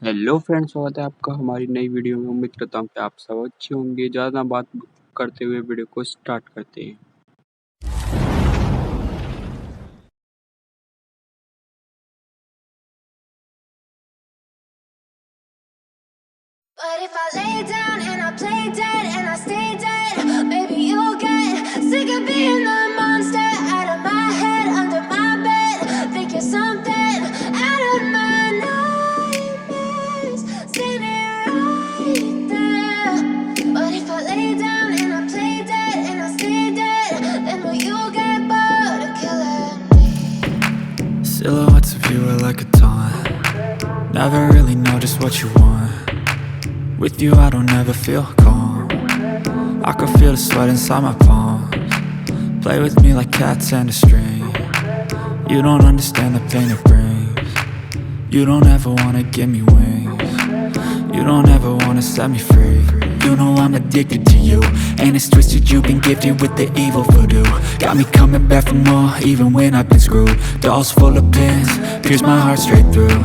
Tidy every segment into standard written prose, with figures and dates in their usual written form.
Hello friends, स्वागत है आपका हमारी नई वीडियो में। उम्मीद करता हूँ कि आप सब अच्छे होंगे। ज़्यादा बात करते हुए वीडियो को स्टार्ट करते हैं। But if I lay down and I play dead and I stay dead, maybe you'll get sick of being the monster out of my head, under my bed. Think you're something out of my nightmares, standing right there. But if I lay down and I play dead and I stay dead, then will you get bored of killing me? Silhouettes of you are like a taunt. Never really know just what you want. With you I don't ever feel calm. I can feel the sweat inside my palms. Play with me like cats and a string. You don't understand the pain it brings. You don't ever wanna give me wings. You don't ever wanna set me free. You know I'm addicted to you, and it's twisted, you've been gifted with the evil voodoo. Got me coming back for more, even when I've been screwed. Dolls full of pins, pierce my heart straight through.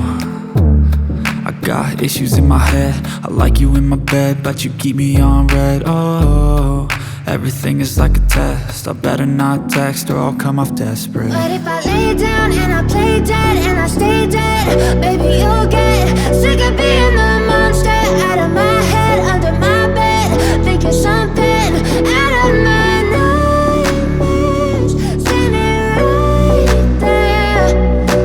I got issues in my head, I like you in my bed, but you keep me on red. Oh, everything is like a test, I better not text or I'll come off desperate. But if I lay down and I play dead and I stay dead, baby you'll get sick of being the monster out of my head, under my bed. Think you're something out of my nightmares, standing right there.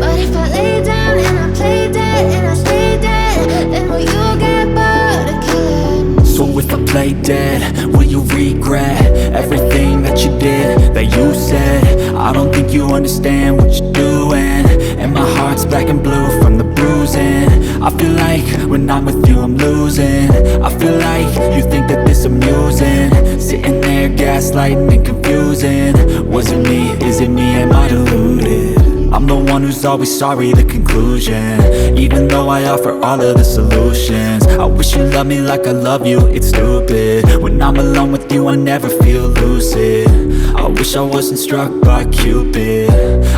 But if I lay down and I play dead and I stay dead, then will you get bored of killing me? So if I play dead, will you regret everything that you did, that you said? I don't think you understand what you're doing, and my heart's black and blue from the bruising. I feel like when I'm with you I'm losing. I feel like you think that this amusing, sitting there gaslighting and confusing. Was it me? Is it me? Am I deluded? I'm the one who's always sorry, the conclusion. Even though I offer all of the solutions, I wish you loved me like I love you, it's stupid. When I'm alone with you I never feel lucid. I wish I wasn't struck by Cupid.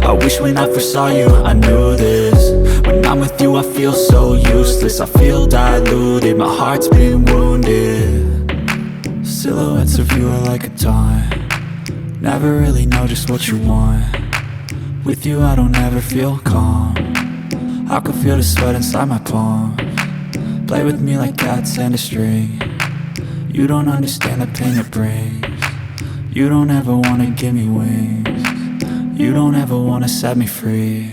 I wish when I first saw you I knew this. When I'm with you I feel so useless, I feel diluted, my heart's been wounded. Silhouettes of you are like a taunt. Never really know just what you want. With you I don't ever feel calm. I can feel the sweat inside my palms. Play with me like cats and a string. You don't understand the pain it brings. You don't ever wanna give me wings. You don't ever wanna set me free.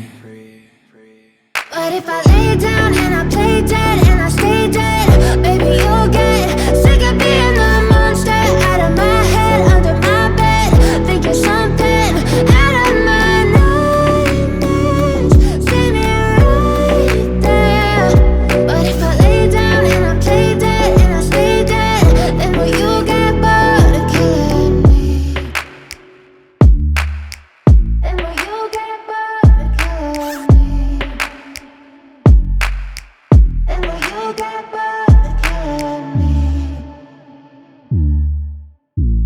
But if I lay down and I play dead and I stay dead, baby you'll get sick of being the monster out of my head, under my bed. Think you're something out of my nightmares, standing right there. But if I lay down and I play dead and I stay dead, then will you get bored of killing me? Then will you get bored of killing me? And will you get bored of killing me?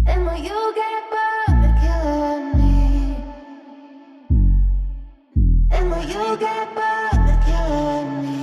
And will you get bored of killing me? And will you get bored of killing me?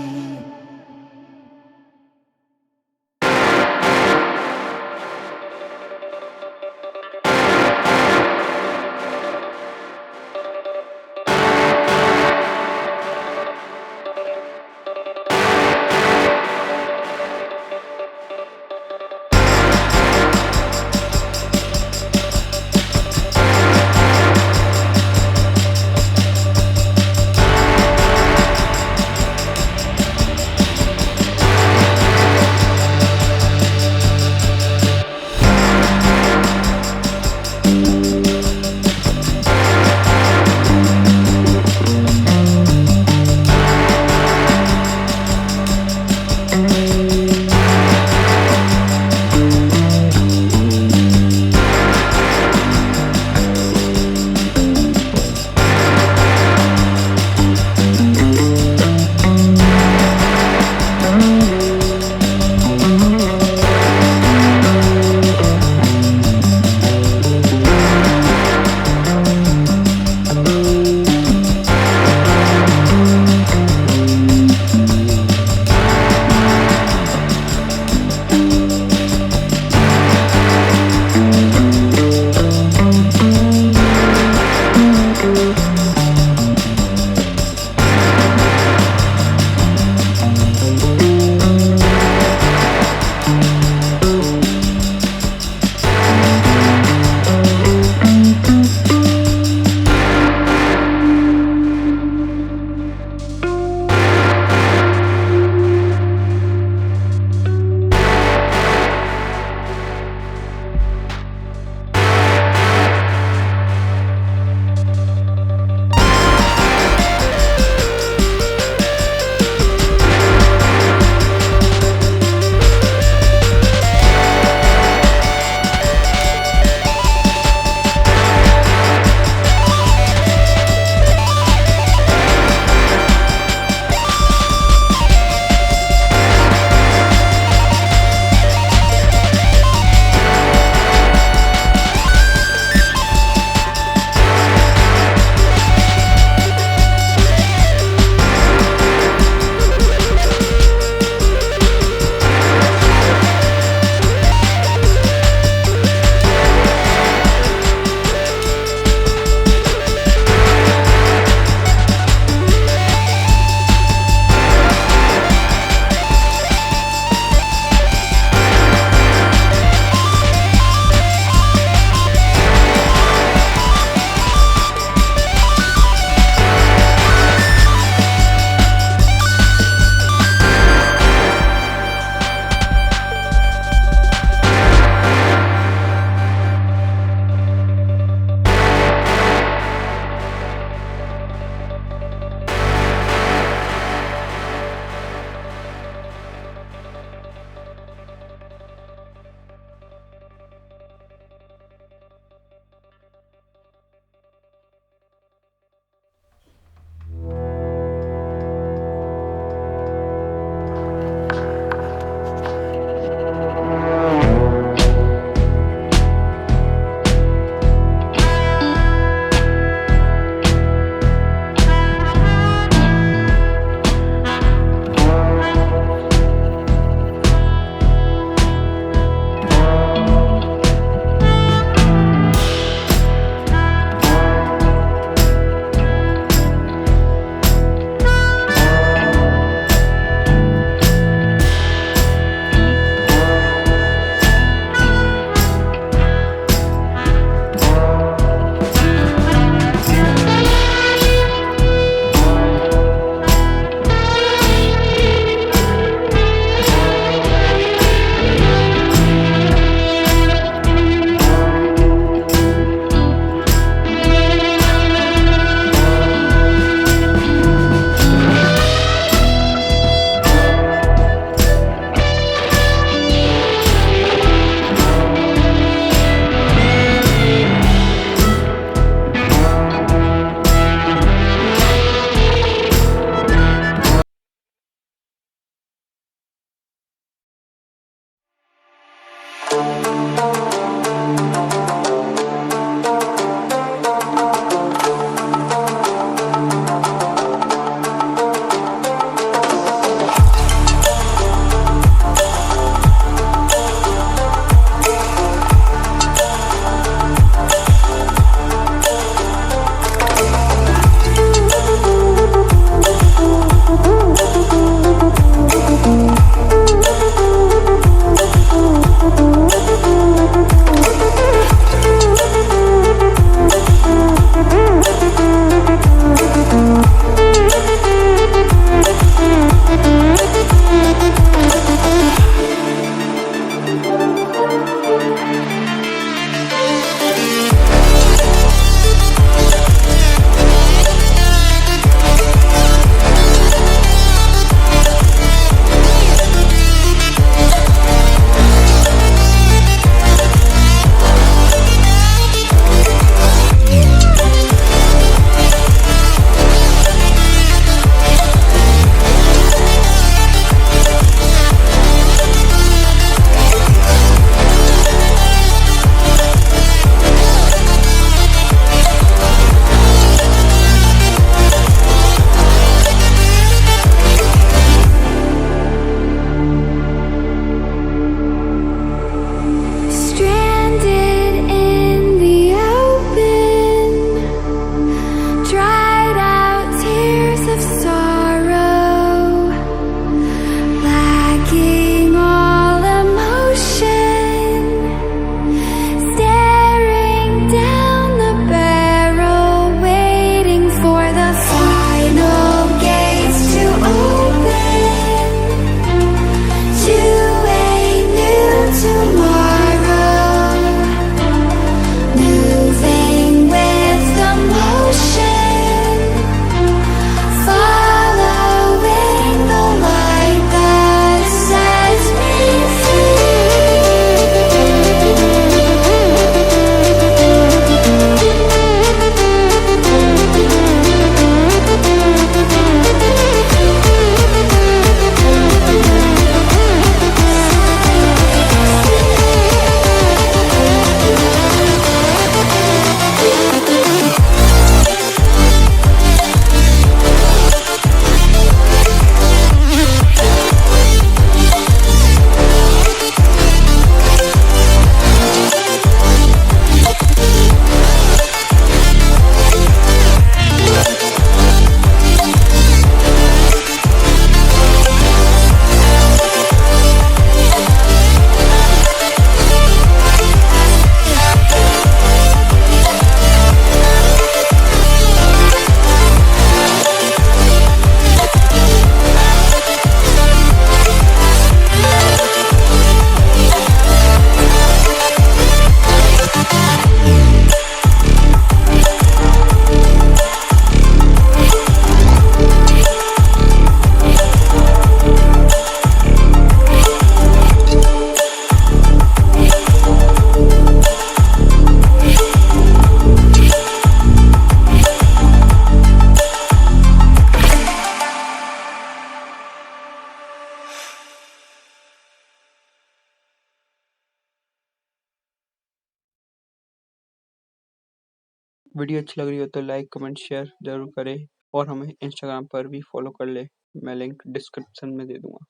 Video अच्छी लग रही हो तो like comment share ज़रूर करें और हमें Instagram पर भी फॉलो कर ले, मैं लिंक डिस्क्रिप्शन में दे दूँगा।